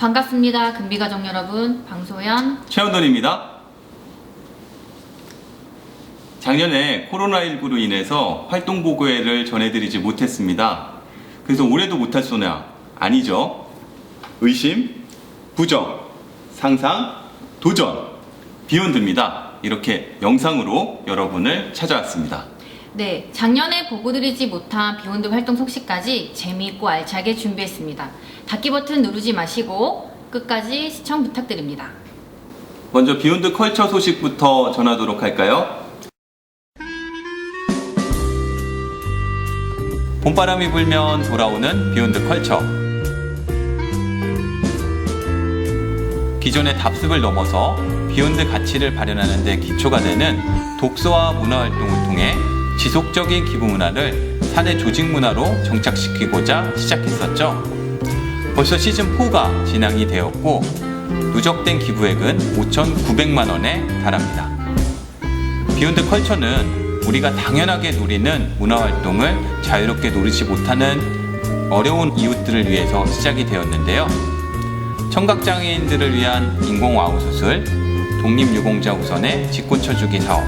반갑습니다. 금비가족 여러분, 방소연, 최원돈입니다. 작년에 코로나19로 인해서 활동보고회를 전해드리지 못했습니다. 그래서 올해도 못할 소냐? 아니죠. 의심, 부정, 상상, 도전, 비욘드입니다. 이렇게 영상으로 여러분을 찾아왔습니다. 네, 작년에 보고드리지 못한 비욘드 활동 소식까지 재미있고 알차게 준비했습니다. 닫기 버튼 누르지 마시고 끝까지 시청 부탁드립니다. 먼저 비욘드 컬처 소식부터 전하도록 할까요? 봄바람이 불면 돌아오는 비욘드 컬처. 기존의 답습을 넘어서 비욘드 가치를 발현하는 데 기초가 되는 독서와 문화활동을 통해 지속적인 기부 문화를 사내 조직 문화로 정착시키고자 시작했었죠. 벌써 시즌4가 진행이 되었고 누적된 기부액은 5,900만 원에 달합니다. 비욘드 컬처는 우리가 당연하게 누리는 문화활동을 자유롭게 누리지 못하는 어려운 이웃들을 위해서 시작이 되었는데요. 청각장애인들을 위한 인공와우수술, 독립유공자 우선의 직권쳐주기 사업,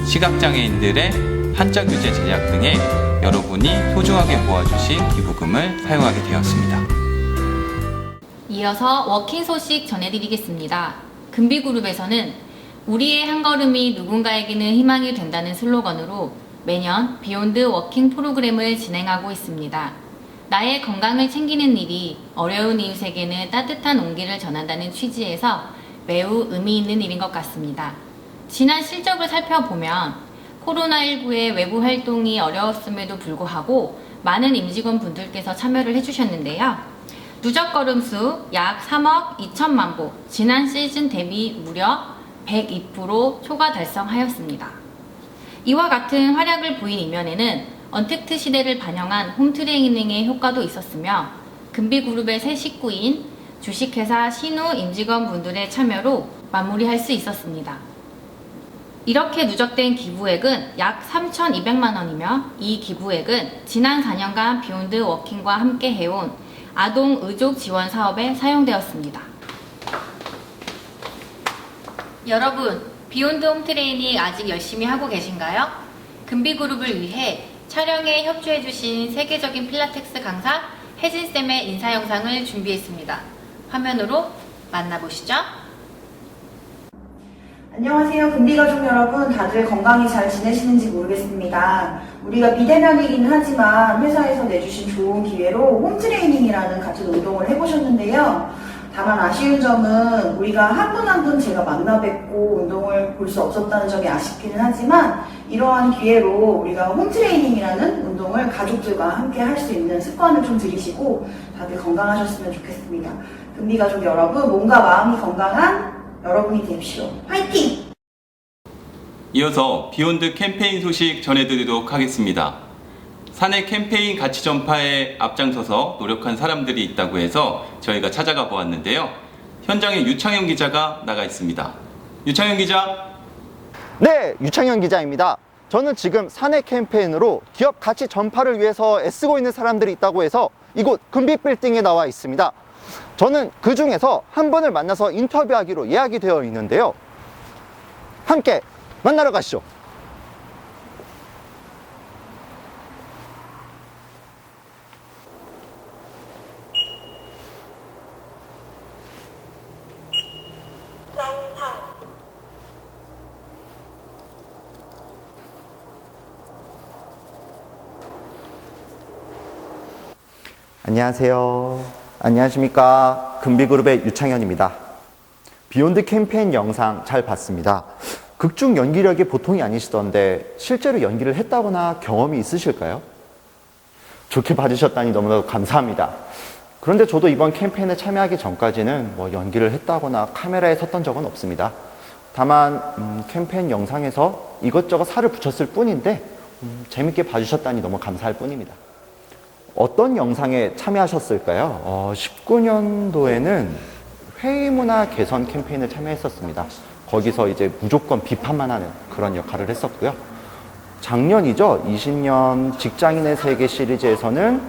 시각장애인들의 한자규제 제작 등에 여러분이 소중하게 모아주신 기부금을 사용하게 되었습니다. 이어서 워킹 소식 전해드리겠습니다. 금비그룹에서는 우리의 한 걸음이 누군가에게는 희망이 된다는 슬로건으로 매년 비욘드 워킹 프로그램을 진행하고 있습니다. 나의 건강을 챙기는 일이 어려운 이웃에게는 따뜻한 온기를 전한다는 취지에서 매우 의미 있는 일인 것 같습니다. 지난 실적을 살펴보면 코로나19의 외부 활동이 어려웠음에도 불구하고 많은 임직원 분들께서 참여를 해주셨는데요. 누적 걸음수 약 3억 2천만 보, 지난 시즌 대비 무려 102% 초과 달성하였습니다. 이와 같은 활약을 보인 이면에는 언택트 시대를 반영한 홈트레이닝의 효과도 있었으며 금비그룹의 새 식구인 주식회사 신우 임직원분들의 참여로 마무리할 수 있었습니다. 이렇게 누적된 기부액은 약 3,200만 원이며 이 기부액은 지난 4년간 비욘드 워킹과 함께 해온 아동 의족 지원 사업에 사용되었습니다. 여러분, 비욘드 홈트레이닝 아직 열심히 하고 계신가요? 금비그룹을 위해 촬영에 협조해주신 세계적인 필라테스 강사 혜진쌤의 인사 영상을 준비했습니다. 화면으로 만나보시죠. 안녕하세요. 금비가족 여러분, 다들 건강히 잘 지내시는지 모르겠습니다. 우리가 비대면이긴 하지만 회사에서 내주신 좋은 기회로 홈트레이닝이라는 같은 운동을 해보셨는데요. 다만 아쉬운 점은 우리가 한 분 한 분 제가 만나 뵙고 운동을 볼 수 없었다는 점이 아쉽기는 하지만 이러한 기회로 우리가 홈트레이닝이라는 운동을 가족들과 함께 할 수 있는 습관을 좀 들이시고 다들 건강하셨으면 좋겠습니다. 금비가족 여러분, 몸과 마음이 건강한 여러분이 되십시오. 화이팅! 이어서 비욘드 캠페인 소식 전해드리도록 하겠습니다. 사내 캠페인 가치 전파에 앞장서서 노력한 사람들이 있다고 해서 저희가 찾아가 보았는데요. 현장에 유창현 기자가 나가 있습니다. 유창현 기자. 네, 유창현 기자입니다. 저는 지금 사내 캠페인으로 기업 가치 전파를 위해서 애쓰고 있는 사람들이 있다고 해서 이곳 금빛빌딩에 나와 있습니다. 저는 그 중에서 한 분을 만나서 인터뷰하기로 예약이 되어 있는데요. 함께 만나러 가시죠. 안녕하세요. 안녕하십니까. 금비그룹의 유창현입니다. 비욘드 캠페인 영상 잘 봤습니다. 극중 연기력이 보통이 아니시던데 실제로 연기를 했다거나 경험이 있으실까요? 좋게 봐주셨다니 너무나도 감사합니다. 그런데 저도 이번 캠페인에 참여하기 전까지는 연기를 했다거나 카메라에 섰던 적은 없습니다. 다만 캠페인 영상에서 이것저것 살을 붙였을 뿐인데 재밌게 봐주셨다니 너무 감사할 뿐입니다. 어떤 영상에 참여하셨을까요? 19년도에는 회의문화 개선 캠페인을 참여했었습니다. 거기서 이제 무조건 비판만 하는 그런 역할을 했었고요. 작년이죠. 20년 직장인의 세계 시리즈에서는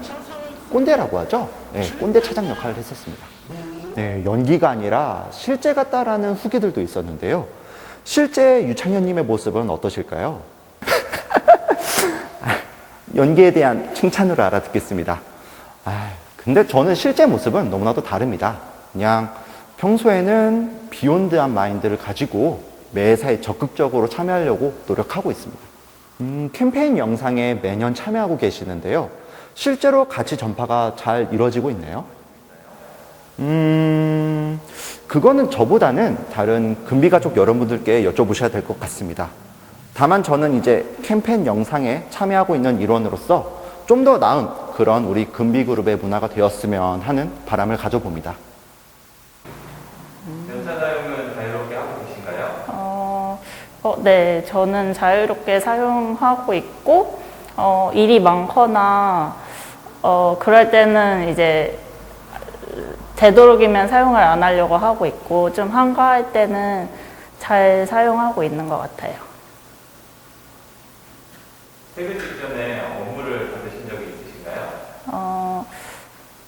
꼰대라고 하죠. 네, 꼰대 차장 역할을 했었습니다. 네, 연기가 아니라 실제 같다라는 후기들도 있었는데요. 실제 유창현님의 모습은 어떠실까요? 연기에 대한 칭찬으로 알아듣겠습니다. 근데 저는 실제 모습은 너무나도 다릅니다. 그냥 평소에는 비욘드한 마인드를 가지고 매사에 적극적으로 참여하려고 노력하고 있습니다. 캠페인 영상에 매년 참여하고 계시는데요. 실제로 가치 전파가 잘 이루어지고 있나요? 그거는 저보다는 다른 금비가족 여러분들께 여쭤보셔야 될 것 같습니다. 다만 저는 이제 캠페인 영상에 참여하고 있는 일원으로서 좀 더 나은 그런 우리 금비그룹의 문화가 되었으면 하는 바람을 가져봅니다. 연차 사용은 자유롭게 하고 계신가요? 네, 저는 자유롭게 사용하고 있고, 일이 많거나, 그럴 때는 이제 되도록이면 사용을 안 하려고 하고 있고, 좀 한가할 때는 잘 사용하고 있는 것 같아요. 퇴근 직전에 업무를 받으신 적이 있으신가요?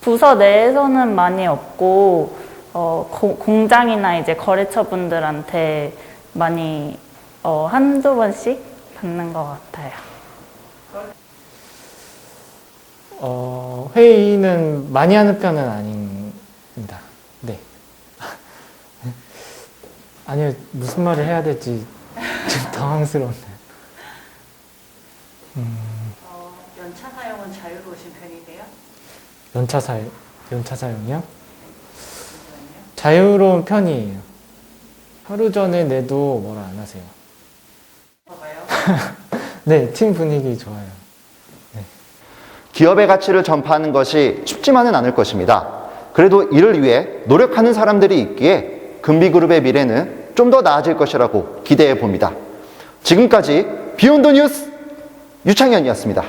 부서 내에서는 많이 없고, 공장이나 이제 거래처 분들한테 많이 한두 번씩 받는 것 같아요. 회의는 많이 하는 편은 아닙니다. 네. 아니요, 무슨 말을 해야 될지 좀 당황스러운데. 연차 사용은 자유로우신 편이세요? 연차 사용이요? 자유로운 편이에요. 하루 전에 내도 뭐라 안 하세요. 봐봐요. 네, 팀 분위기 좋아요. 기업의 가치를 전파하는 것이 쉽지만은 않을 것입니다. 그래도 이를 위해 노력하는 사람들이 있기에 금비그룹의 미래는 좀 더 나아질 것이라고 기대해 봅니다. 지금까지 비욘드 뉴스 유창현이었습니다.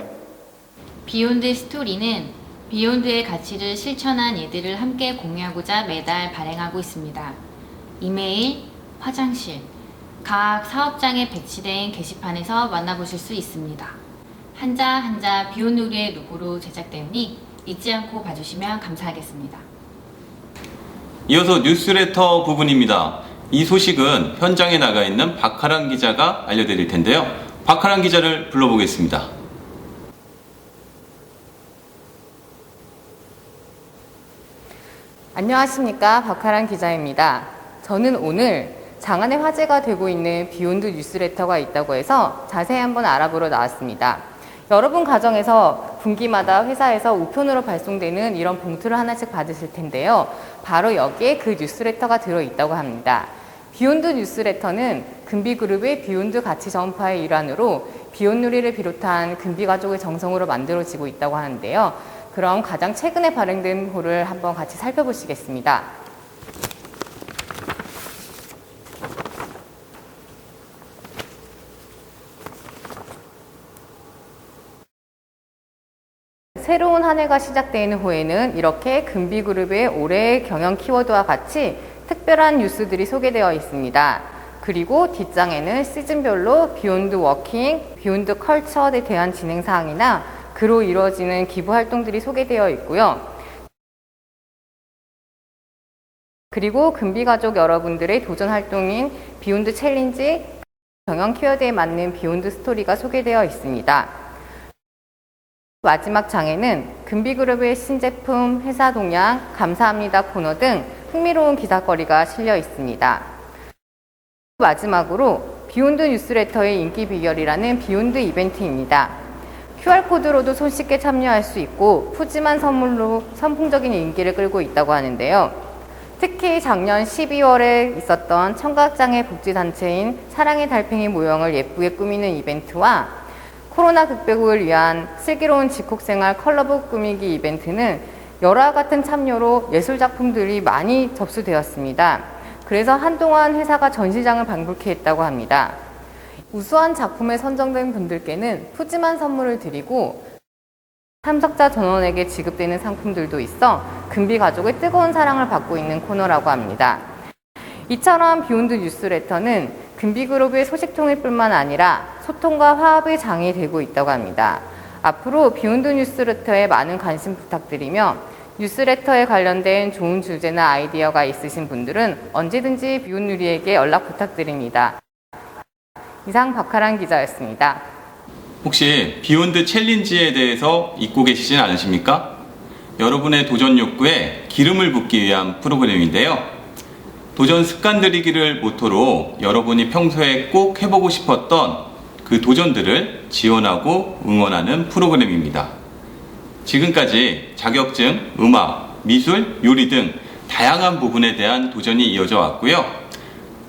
비욘드 스토리는 비욘드의 가치를 실천한 이들을 함께 공유하고자 매달 발행하고 있습니다. 이메일, 화장실, 각 사업장에 배치된 게시판에서 만나보실 수 있습니다. 한자 한자 비욘드 우리의 로고로 제작되오니 잊지 않고 봐주시면 감사하겠습니다. 이어서 뉴스레터 부분입니다. 이 소식은 현장에 나가 있는 박하란 기자가 알려드릴 텐데요. 박하란 기자를 불러보겠습니다. 안녕하십니까, 박하란 기자입니다. 저는 오늘 장안에 화제가 되고 있는 비욘드 뉴스레터가 있다고 해서 자세히 한번 알아보러 나왔습니다. 여러분 가정에서 분기마다 회사에서 우편으로 발송되는 이런 봉투를 하나씩 받으실 텐데요. 바로 여기에 그 뉴스레터가 들어있다고 합니다. 비욘드 뉴스레터는 금비그룹의 비욘드 가치 전파의 일환으로 비욘누리를 비롯한 금비가족의 정성으로 만들어지고 있다고 하는데요. 그럼 가장 최근에 발행된 호를 한번 같이 살펴보시겠습니다. 새로운 한 해가 시작되는 호에는 이렇게 금비그룹의 올해의 경영 키워드와 같이 특별한 뉴스들이 소개되어 있습니다. 그리고 뒷장에는 시즌별로 비욘드 워킹, 비욘드 컬처에 대한 진행 사항이나 그로 이루어지는 기부 활동들이 소개되어 있고요. 그리고 금비가족 여러분들의 도전 활동인 비욘드 챌린지, 경영 키워드에 맞는 비욘드 스토리가 소개되어 있습니다. 마지막 장에는 금비그룹의 신제품, 회사 동향, 감사합니다 코너 등 흥미로운 기사거리가 실려 있습니다. 마지막으로 비욘드 뉴스레터의 인기 비결이라는 비욘드 이벤트입니다. QR코드로도 손쉽게 참여할 수 있고 푸짐한 선물로 선풍적인 인기를 끌고 있다고 하는데요. 특히 작년 12월에 있었던 청각장애 복지단체인 사랑의 달팽이 모형을 예쁘게 꾸미는 이벤트와 코로나 극복을 위한 슬기로운 집콕생활 컬러북 꾸미기 이벤트는 열화 같은 참여로 예술작품들이 많이 접수되었습니다. 그래서 한동안 회사가 전시장을 방불케 했다고 합니다. 우수한 작품에 선정된 분들께는 푸짐한 선물을 드리고 참석자 전원에게 지급되는 상품들도 있어 금비가족의 뜨거운 사랑을 받고 있는 코너라고 합니다. 이처럼 비욘드 뉴스레터는 금비그룹의 소식통일뿐만 아니라 소통과 화합의 장이 되고 있다고 합니다. 앞으로 비욘드 뉴스레터에 많은 관심 부탁드리며 뉴스레터에 관련된 좋은 주제나 아이디어가 있으신 분들은 언제든지 비온누리에게 연락 부탁드립니다. 이상 박하란 기자였습니다. 혹시 비욘드 챌린지에 대해서 잊고 계시진 않으십니까? 여러분의 도전 욕구에 기름을 붓기 위한 프로그램인데요. 도전 습관 들이기를 모토로 여러분이 평소에 꼭 해보고 싶었던 그 도전들을 지원하고 응원하는 프로그램입니다. 지금까지 자격증, 음악, 미술, 요리 등 다양한 부분에 대한 도전이 이어져 왔고요.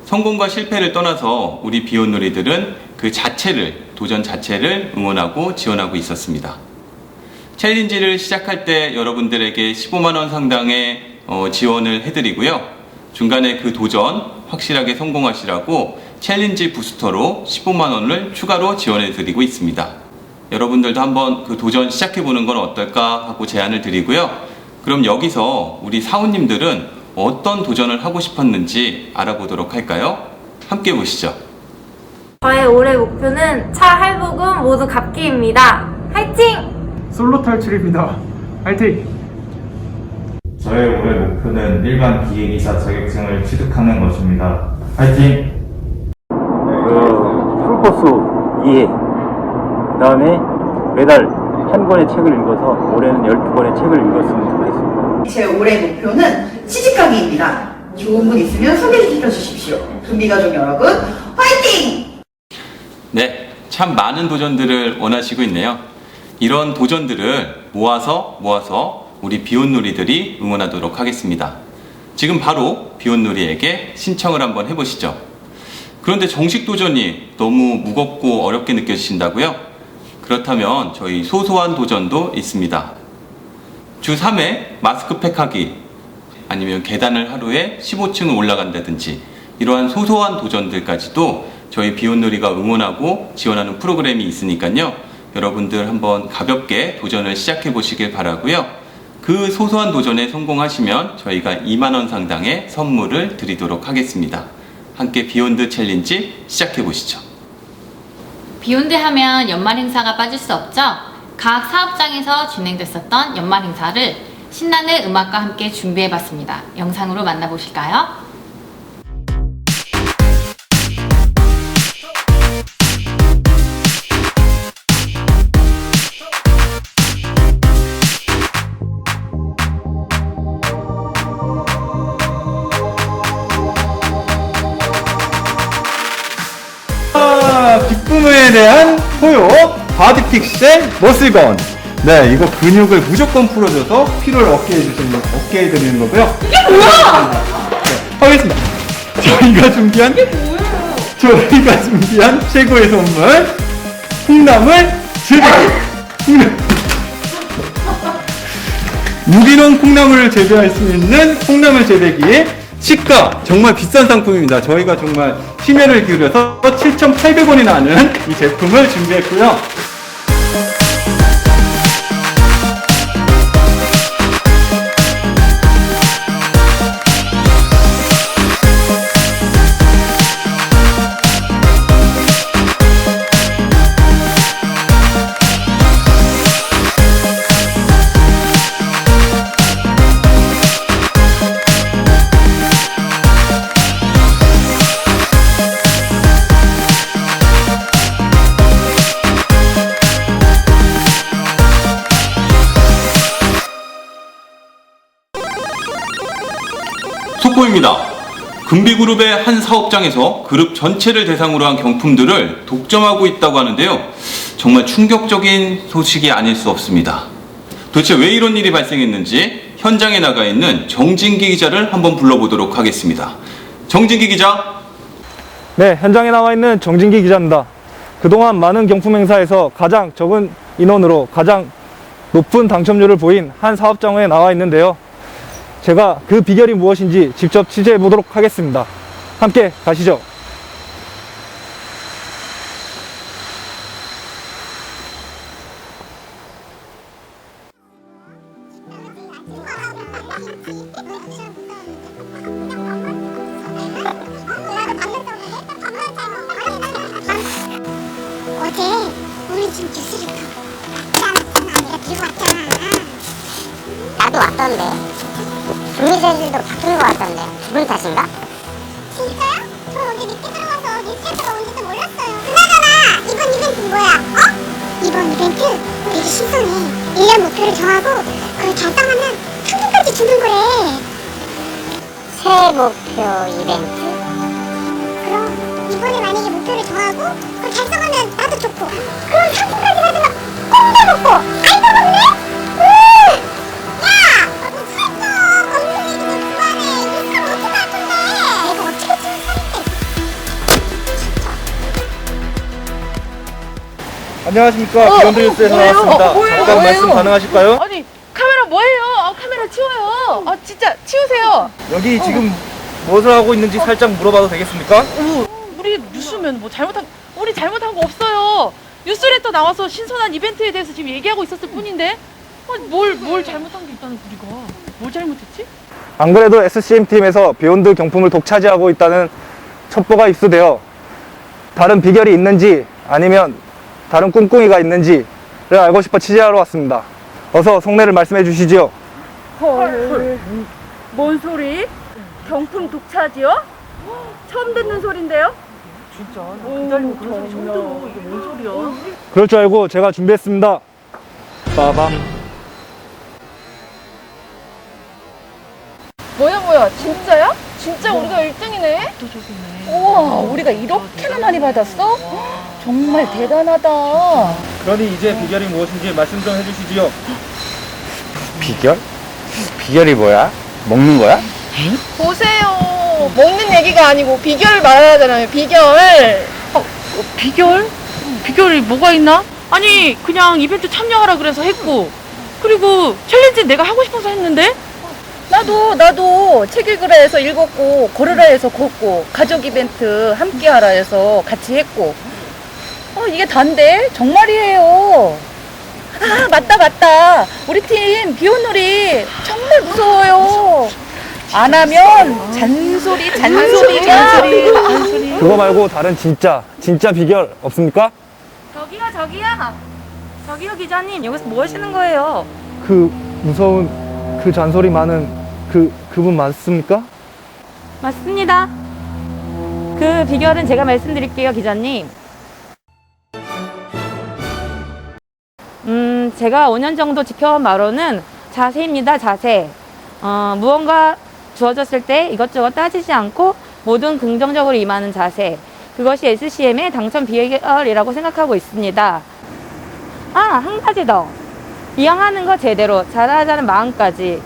성공과 실패를 떠나서 우리 비온누리들은 그 자체를, 도전 자체를 응원하고 지원하고 있었습니다. 챌린지를 시작할 때 여러분들에게 15만원 상당의 지원을 해드리고요. 중간에 그 도전 확실하게 성공하시라고 챌린지 부스터로 15만원을 추가로 지원해드리고 있습니다. 여러분들도 한번 그 도전 시작해보는 건 어떨까 하고 제안을 드리고요. 그럼 여기서 우리 사원님들은 어떤 도전을 하고 싶었는지 알아보도록 할까요? 함께 보시죠. 저의 올해 목표는 차 할부금 모두 갚기입니다. 화이팅! 솔로 탈출입니다. 화이팅! 저의 올해 목표는 일반 기계기사 자격증을 취득하는 것입니다. 화이팅! 풀코스 2회 그 다음에 매달 한 권의 책을 읽어서 올해는 12권의 책을 읽었으면 좋겠습니다. 제 올해 목표는 시집가기입니다. 좋은 분 있으면 소개시켜 주십시오. 금비가족 여러분, 화이팅! 네, 참 많은 도전들을 원하시고 있네요. 이런 도전들을 모아서 우리 비온누리들이 응원하도록 하겠습니다. 지금 바로 비온누리에게 신청을 한번 해보시죠. 그런데 정식 도전이 너무 무겁고 어렵게 느껴지신다고요? 그렇다면 저희 소소한 도전도 있습니다. 주 3회 마스크팩 하기, 아니면 계단을 하루에 15층을 올라간다든지 이러한 소소한 도전들까지도 저희 비온누리가 응원하고 지원하는 프로그램이 있으니까요. 여러분들 한번 가볍게 도전을 시작해 보시길 바라고요. 그 소소한 도전에 성공하시면 저희가 2만원 상당의 선물을 드리도록 하겠습니다. 함께 비욘드 챌린지 시작해 보시죠. 비욘드 하면 연말 행사가 빠질 수 없죠? 각 사업장에서 진행됐었던 연말 행사를 신나는 음악과 함께 준비해봤습니다. 영상으로 만나보실까요? 기쁨에 대한 포효 바디픽셀 머슬건. 네, 이거 근육을 무조건 풀어줘서 피로를 얻게 해드리는 거고요. 이게 뭐야? 네, 하겠습니다. 저희가 준비한 최고의 선물, 콩나물 재배기. 유기농 콩나물을 재배할 수 있는 콩나물 재배기의 시가 정말 비싼 상품입니다. 저희가 정말 심혈을 기울여서 7,800원이나 하는 이 제품을 준비했고요. 속보입니다. 금비그룹의 한 사업장에서 그룹 전체를 대상으로 한 경품들을 독점하고 있다고 하는데요. 정말 충격적인 소식이 아닐 수 없습니다. 도대체 왜 이런 일이 발생했는지 현장에 나가 있는 정진기 기자를 한번 불러보도록 하겠습니다. 정진기 기자. 네, 현장에 나와 있는 정진기 기자입니다. 그동안 많은 경품 행사에서 가장 적은 인원으로 가장 높은 당첨률을 보인 한 사업장에 나와 있는데요. 제가 그 비결이 무엇인지 직접 취재해 보도록 하겠습니다. 함께 가시죠. 어제 우리 집 뉴스레터 내가 들고 왔잖아. 나도 왔어. 없던데. 준비생들도 바뀐 것 같던데. 기분 탓인가? 진짜요? 저 어제 늦게 들어가서 뉴스레터가 온지도 몰랐어요. 그나저나 이번 이벤트 뭐야? 이번 이벤트 되게 신선해. 1년 목표를 정하고 그걸 달성하면 상품까지 주는 거래. 새해 목표 이벤트? 그럼 이번에 만약에 목표를 정하고 그걸 달성하면 나도 좋고 그럼 상품까지 받으면 꽁도 먹고 알도 먹네? 야! 너도 살쪄! 검은 얘기도 그만해. 이 사람 어떻게 할 건데? 내가 어떻게 살게? 안녕하십니까. 비욘드 뉴스에서 나왔습니다. 잠깐 말씀 가능하실까요? 아니 카메라 뭐예요? 카메라 치워요. 진짜 치우세요. 여기 지금 무엇을 하고 있는지 살짝 물어봐도 되겠습니까? 우리 뉴스면 뭐 우리 잘못한 거 없어요. 뉴스레터 나와서 신선한 이벤트에 대해서 지금 얘기하고 있었을 뿐인데 뭘 잘못한 게 있다는 우리가 뭘 잘못했지? 안 그래도 SCM팀에서 비욘드 경품을 독차지하고 있다는 첩보가 입수되어 다른 비결이 있는지 아니면 다른 꿍꿍이가 있는지를 알고 싶어 취재하러 왔습니다. 어서 속내를 말씀해 주시지요. 헐. 뭔 소리? 경품 독차지요? 처음 듣는 소린데요? 진짜 그런 소리 처음 들어. 이게 뭔 소리야? 그럴 줄 알고 제가 준비했습니다. 빠밤. 뭐야 진짜야? 진짜 우리가 1등이네? 또 저기네. 우와 우리가 이렇게나 많이 받았어? 정말 대단하다. 그러니 이제 비결이 무엇인지 말씀 좀 해주시지요. 비결? 비결이 뭐야? 먹는 거야? 보세요. 먹는 얘기가 아니고 비결을 말하잖아요. 비결. 비결? 비결이 뭐가 있나? 아니 그냥 이벤트 참여하라 그래서 했고 그리고 챌린지 내가 하고 싶어서 했는데 나도 책 읽으라 해서 읽었고 걸으라 해서 걷고 가족 이벤트 함께 하라 해서 같이 했고 이게 단데 정말이에요. 맞다 우리 팀 비온놀이 정말 무서워요. 안 하면 잔소리. 그거 말고 다른 진짜 비결 없습니까? 저기요 기자님 여기서 뭐 하시는 거예요? 그 무서운 그 잔소리 많은 그분 맞습니까? 맞습니다. 그 비결은 제가 말씀드릴게요 기자님. 제가 5년 정도 지켜온 바로는 자세입니다. 자세. 무언가 주어졌을 때 이것저것 따지지 않고 모든 긍정적으로 임하는 자세. 그것이 SCM의 당첨 비결이라고 생각하고 있습니다. 한 가지 더. 이왕하는 거 제대로 잘하자는 마음까지.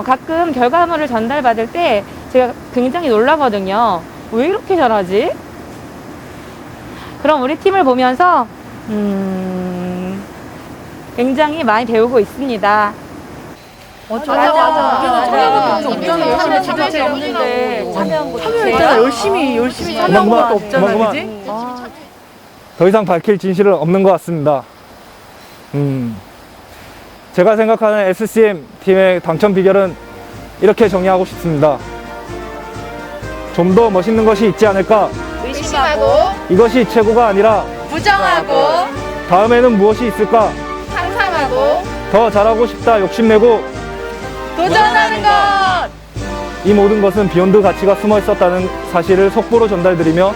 가끔 결과물을 전달받을 때 제가 굉장히 놀라거든요. 왜 이렇게 잘하지? 그럼 우리 팀을 보면서 굉장히 많이 배우고 있습니다. 맞아. 참여했잖아. 열심히 참여한 것도 없잖아. 그지? 더 이상 밝힐 진실은 없는 것 같습니다. 제가 생각하는 SCM 팀의 당첨 비결은 이렇게 정의하고 싶습니다. 좀 더 멋있는 것이 있지 않을까? 의심하고 이것이 최고가 아니라 부정하고 다음에는 무엇이 있을까? 상상하고 더 잘하고 싶다 욕심내고 도전하는 것. 이 모든 것은 비욘드 가치가 숨어 있었다는 사실을 속보로 전달드리며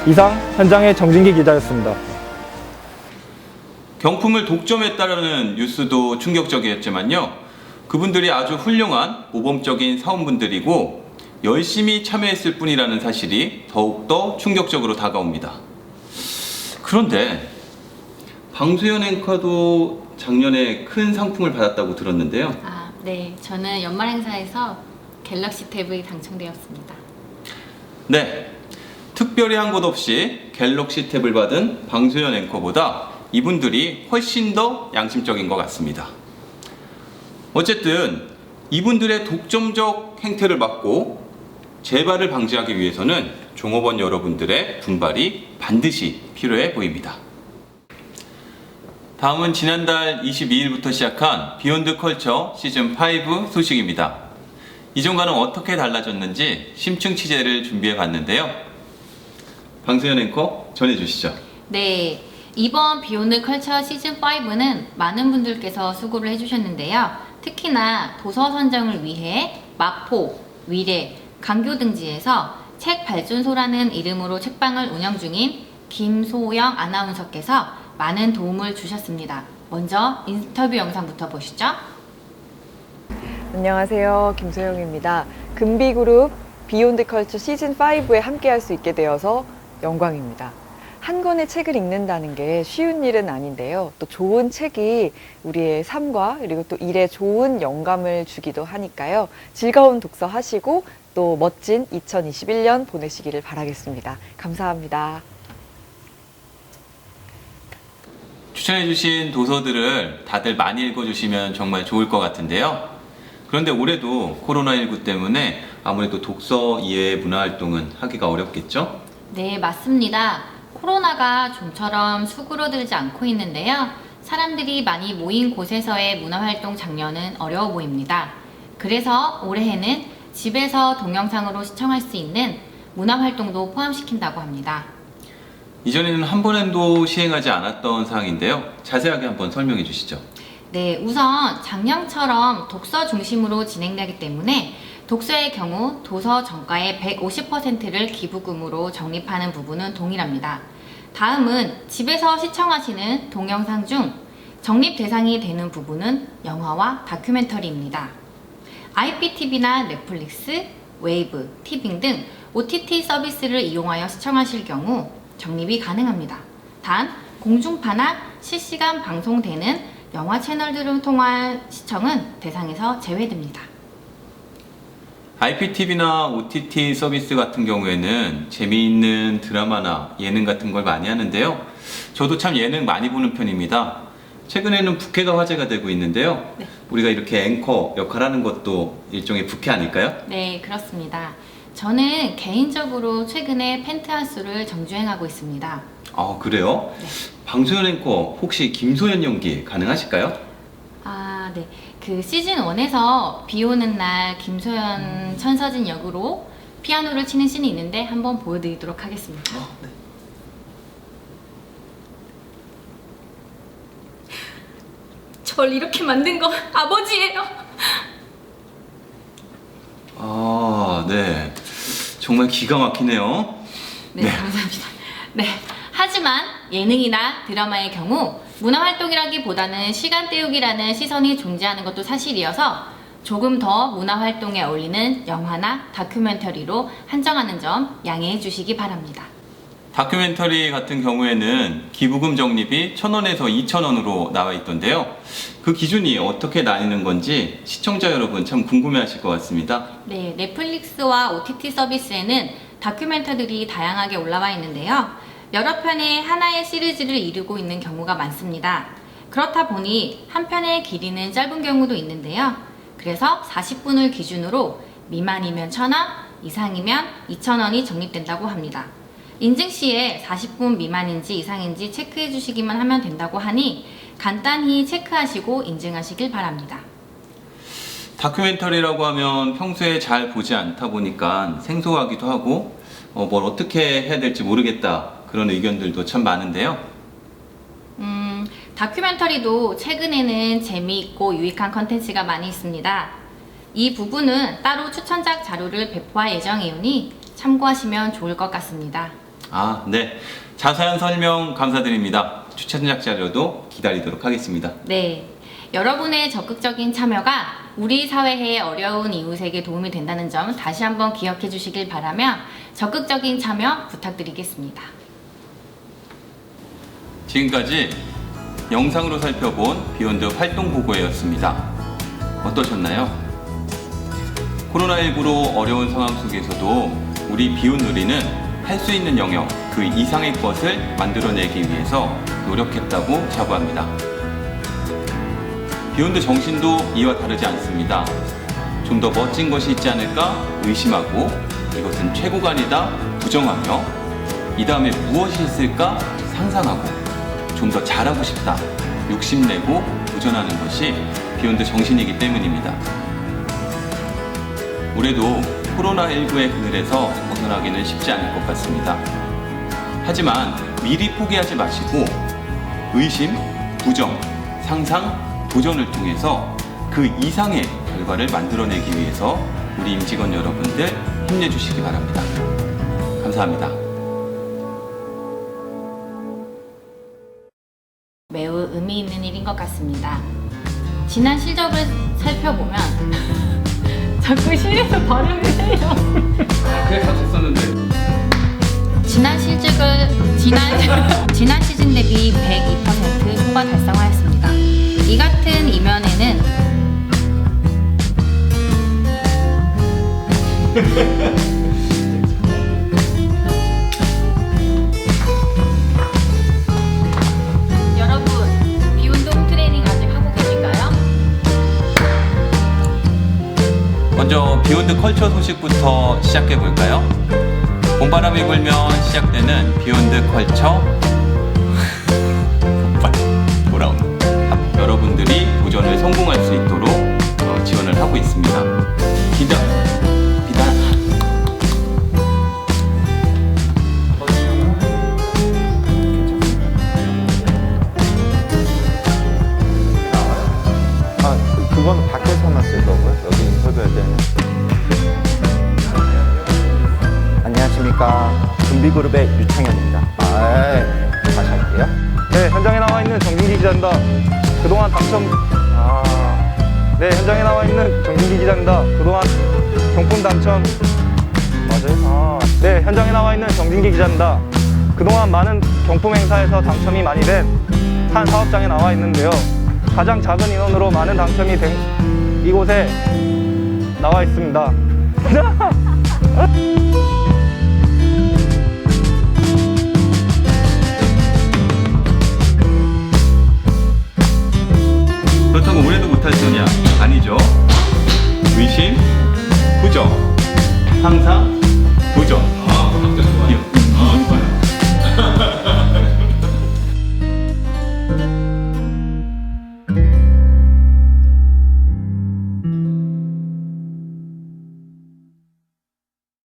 이상 현장의 정진기 기자였습니다. 경품을 독점했다라는 뉴스도 충격적이었지만요. 그분들이 아주 훌륭한 모범적인 사원분들이고 열심히 참여했을 뿐이라는 사실이 더욱더 충격적으로 다가옵니다. 그런데 방수연 앵커도 작년에 큰 상품을 받았다고 들었는데요. 네. 저는 연말 행사에서 갤럭시 탭이 당첨되었습니다. 네. 특별히 한 것 없이 갤럭시 탭을 받은 방수연 앵커보다 이분들이 훨씬 더 양심적인 것 같습니다. 어쨌든 이분들의 독점적 행태를 막고 재발을 방지하기 위해서는 종업원 여러분들의 분발이 반드시 필요해 보입니다. 다음은 지난달 22일부터 시작한 비욘드 컬처 시즌5 소식입니다. 이전과는 어떻게 달라졌는지 심층 취재를 준비해 봤는데요. 방수연 앵커 전해주시죠. 네. 이번 비욘드 컬처 시즌5는 많은 분들께서 수고를 해주셨는데요. 특히나 도서 선정을 위해 마포, 위례, 강교 등지에서 책 발전소라는 이름으로 책방을 운영 중인 김소영 아나운서께서 많은 도움을 주셨습니다. 먼저 인터뷰 영상부터 보시죠. 안녕하세요. 김소영입니다. 금비그룹 비욘드 컬처 시즌 5에 함께할 수 있게 되어서 영광입니다. 한 권의 책을 읽는다는 게 쉬운 일은 아닌데요. 또 좋은 책이 우리의 삶과 그리고 또 일에 좋은 영감을 주기도 하니까요. 즐거운 독서 하시고 또 멋진 2021년 보내시기를 바라겠습니다. 감사합니다. 추천해주신 도서들을 다들 많이 읽어주시면 정말 좋을 것 같은데요. 그런데 올해도 코로나19 때문에 아무래도 독서 이외의 문화활동은 하기가 어렵겠죠? 네, 맞습니다. 코로나가 좀처럼 수그러들지 않고 있는데요. 사람들이 많이 모인 곳에서의 문화활동 장려는 어려워 보입니다. 그래서 올해에는 집에서 동영상으로 시청할 수 있는 문화활동도 포함시킨다고 합니다. 이전에는 한 번도 시행하지 않았던 사항인데요. 자세하게 한번 설명해 주시죠. 네, 우선 작년처럼 독서 중심으로 진행되기 때문에 독서의 경우 도서 정가의 150%를 기부금으로 적립하는 부분은 동일합니다. 다음은 집에서 시청하시는 동영상 중 적립 대상이 되는 부분은 영화와 다큐멘터리입니다. IPTV나 넷플릭스, 웨이브, 티빙 등 OTT 서비스를 이용하여 시청하실 경우 적립이 가능합니다. 단, 공중파나 실시간 방송되는 영화 채널들을 통한 시청은 대상에서 제외됩니다. IPTV나 OTT 서비스 같은 경우에는 재미있는 드라마나 예능 같은 걸 많이 하는데요. 저도 참 예능 많이 보는 편입니다. 최근에는 부캐가 화제가 되고 있는데요. 네. 우리가 이렇게 앵커 역할하는 것도 일종의 부캐 아닐까요? 네, 그렇습니다. 저는 개인적으로 최근에 펜트하우스를 정주행하고 있습니다. 아, 그래요? 네. 방소연 앵커 혹시 김소연 연기 가능하실까요? 아, 네. 그 시즌 1에서 비 오는 날 김소연 천서진 역으로 피아노를 치는 씬이 있는데 한번 보여드리도록 하겠습니다. 네. 절 이렇게 만든 거 아버지예요. 아, 네. 정말 기가 막히네요. 네, 감사합니다. 네. 하지만 예능이나 드라마의 경우 문화활동이라기보다는 시간 때우기라는 시선이 존재하는 것도 사실이어서 조금 더 문화활동에 어울리는 영화나 다큐멘터리로 한정하는 점 양해해 주시기 바랍니다. 다큐멘터리 같은 경우에는 기부금 적립이 1,000원에서 2,000원으로 나와 있던데요. 그 기준이 어떻게 나뉘는 건지 시청자 여러분 참 궁금해하실 것 같습니다. 네, 넷플릭스와 OTT 서비스에는 다큐멘터리들이 다양하게 올라와 있는데요. 여러 편의 하나의 시리즈를 이루고 있는 경우가 많습니다. 그렇다 보니 한 편의 길이는 짧은 경우도 있는데요. 그래서 40분을 기준으로 미만이면 1,000원, 이상이면 2,000원이 적립된다고 합니다. 인증 시에 40분 미만인지 이상인지 체크해 주시기만 하면 된다고 하니 간단히 체크하시고 인증하시길 바랍니다. 다큐멘터리라고 하면 평소에 잘 보지 않다 보니까 생소하기도 하고 뭘 어떻게 해야 될지 모르겠다 그런 의견들도 참 많은데요. 다큐멘터리도 최근에는 재미있고 유익한 컨텐츠가 많이 있습니다. 이 부분은 따로 추천작 자료를 배포할 예정이오니 참고하시면 좋을 것 같습니다. 아, 네. 자세한 설명 감사드립니다. 추천작 자료도 기다리도록 하겠습니다. 네. 여러분의 적극적인 참여가 우리 사회의 어려운 이웃에게 도움이 된다는 점 다시 한번 기억해 주시길 바라며 적극적인 참여 부탁드리겠습니다. 지금까지 영상으로 살펴본 비욘드 활동 보고회였습니다. 어떠셨나요? 코로나19로 어려운 상황 속에서도 우리 비욘누리는 할 수 있는 영역 그 이상의 것을 만들어내기 위해서 노력했다고 자부합니다. 비욘드 정신도 이와 다르지 않습니다. 좀 더 멋진 것이 있지 않을까 의심하고 이것은 최고가 아니다 부정하며 이 다음에 무엇이 있을까 상상하고 좀 더 잘하고 싶다 욕심내고 도전하는 것이 비욘드 정신이기 때문입니다. 올해도 코로나19의 그늘에서 벗어나기는 쉽지 않을 것 같습니다. 하지만 미리 포기하지 마시고 의심, 부정, 상상, 도전을 통해서 그 이상의 결과를 만들어내기 위해서 우리 임직원 여러분들 힘내주시기 바랍니다. 감사합니다. 매우 의미 있는 일인 것 같습니다. 지난 실적을 살펴보면 자꾸 실에서 발음을 해요. 그래 같이 썼는데. 지난 시즌 대비 102% 후반 달성하였습니다. 이 같은 이면에는 여러분, 비운드 홈트레이닝 아직 하고 계신가요? 먼저 비욘드 컬처 소식부터 시작해 볼까요? 봄바람이 불면 시작되는 비욘드 컬처 돌아오는 여러분들이 도전을 성공할 수 있도록 지원을 하고 있습니다. 비단 그거는 밖에서만 쓰더라고요. 여기 인터뷰할 때는. 안녕하십니까. 금비그룹의 유창현입니다. 다시 할게요. 네, 현장에 나와 있는 정진기 기자입니다. 그동안 현장에 나와 있는 정진기 기자입니다. 그동안 경품 당첨 맞아요? 네, 현장에 나와 있는 정진기 기자입니다. 그동안 많은 경품 행사에서 당첨이 많이 된 한 사업장에 나와 있는데요. 가장 작은 인원으로 많은 당첨이 된 이곳에 나와 있습니다. 그렇다고 올해도 못할 소냐? 아니죠. 의심, 부정, 항상 도전.